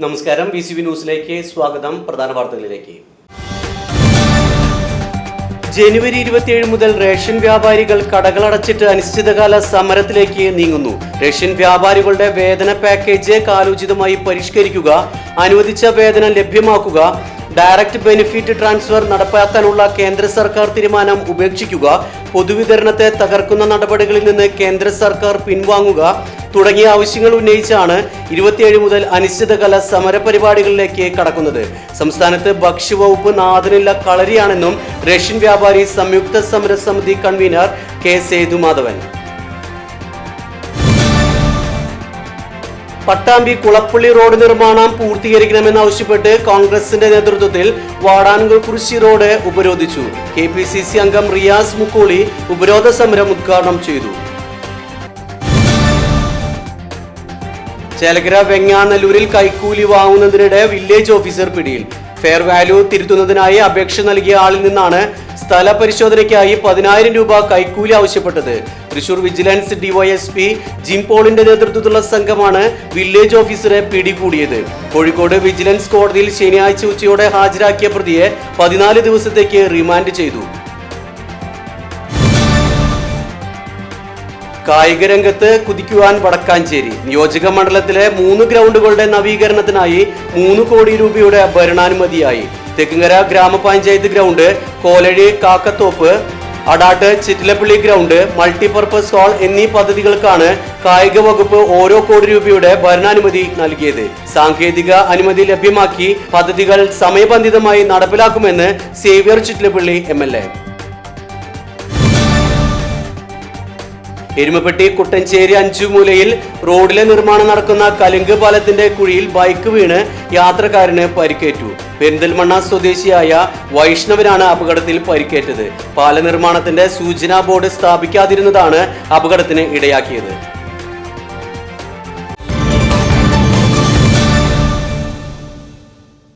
നമസ്കാരം, BCB ന്യൂസിലേക്ക് സ്വാഗതം. പ്രധാന വാർത്തകളിലേക്ക്. ജനുവരി 27 മുതൽ റേഷൻ വ്യാപാരികൾ കടകളടച്ചിട്ട് അനിശ്ചിതകാല സമരത്തിലേക്ക് നീങ്ങുന്നു. റേഷൻ വ്യാപാരികളുടെ വേതന പാക്കേജ് കാലോചിതമായി പരിഷ്കരിക്കുക, അനുവദിച്ച വേതനം ലഭ്യമാക്കുക, ഡയറക്റ്റ് ബെനിഫിറ്റ് ട്രാൻസ്ഫർ നടപ്പാക്കാനുള്ള കേന്ദ്ര സർക്കാർ തീരുമാനം ഉപേക്ഷിക്കുക, പൊതുവിതരണത്തെ തകർക്കുന്ന നടപടികളിൽ നിന്ന് കേന്ദ്ര സർക്കാർ പിൻവാങ്ങുക തുടങ്ങിയ ആവശ്യങ്ങൾ ഉന്നയിച്ചാണ് 27 മുതൽ അനിശ്ചിതകാല സമര പരിപാടികളിലേക്ക് കടക്കുന്നത്. സംസ്ഥാനത്ത് ഭക്ഷ്യവകുപ്പ് നാഥനില്ല കളരിയാണെന്നും റേഷൻ വ്യാപാരി സംയുക്ത സമരസമിതി convener K Sethumadhavan. Pattambi Kulappally road നിർമ്മാണം പൂർത്തീകരിക്കണമെന്നാവശ്യപ്പെട്ട് കോൺഗ്രസിന്റെ നേതൃത്വത്തിൽ വാടാനംകുറിശി റോഡ് ഉപരോധിച്ചു. KPCC അംഗം റിയാസ് മുക്കോളി ഉപരോധ സമരം ഉദ്ഘാടനം ചെയ്തു. ചേലക്കര വെങ്ങാനല്ലൂരിൽ കൈക്കൂലി വാങ്ങുന്നതിനിടെ വില്ലേജ് ഓഫീസർ പിടിയിൽ. ഫെയർ വാല്യൂ തിരുത്തുന്നതിനായി അപേക്ഷ നൽകിയ ആളിൽ നിന്നാണ് സ്ഥല പരിശോധനയ്ക്കായി 10,000 രൂപ കൈക്കൂലി ആവശ്യപ്പെട്ടത്. തൃശൂർ വിജിലൻസ് DYSP ജിം പോളിന്റെ നേതൃത്വത്തിലുള്ള സംഘമാണ് വില്ലേജ് ഓഫീസറെ പിടികൂടിയത്. കോഴിക്കോട് വിജിലൻസ് കോടതിയിൽ ശനിയാഴ്ച ഉച്ചയോടെ ഹാജരാക്കിയ പ്രതിയെ 14 ദിവസത്തേക്ക് റിമാൻഡ് ചെയ്തു. കായിക രംഗത്ത് കുതിക്കുവാൻ വടക്കാഞ്ചേരി. നിയോജക മണ്ഡലത്തിലെ 3 ഗ്രൗണ്ടുകളുടെ നവീകരണത്തിനായി 3 കോടി രൂപയുടെ ഭരണാനുമതിയായി. Thekkumkara grama panchayat ground, Kolazhi Kakkathoppu, Adat Chittilappilly ground, multipurpose hall എന്നീ പദ്ധതികൾക്കാണ് കായിക വകുപ്പ് ഓരോ കോടി രൂപയുടെ ഭരണാനുമതി നൽകിയത്. സാങ്കേതിക അനുമതി ലഭ്യമാക്കി പദ്ധതികൾ സമയബന്ധിതമായി നടപ്പിലാക്കുമെന്ന് സേവ്യർ ചിറ്റിലപ്പള്ളി MLA. എരുമപ്പെട്ടി കുട്ടഞ്ചേരി അഞ്ചുമൂലയിൽ റോഡിലെ നിർമ്മാണം നടക്കുന്ന കലുങ്ക് പാലത്തിന്റെ കുഴിയിൽ ബൈക്ക് വീണ് യാത്രക്കാരന് പരിക്കേറ്റു. പെരിന്തൽമണ്ണ സ്വദേശിയായ വൈഷ്ണവനാണ് അപകടത്തിൽ പരിക്കേറ്റത്. പാല നിർമ്മാണത്തിന്റെ സൂചനാ ബോർഡ് സ്ഥാപിക്കാതിരുന്നതാണ് അപകടത്തിന് ഇടയാക്കിയത്.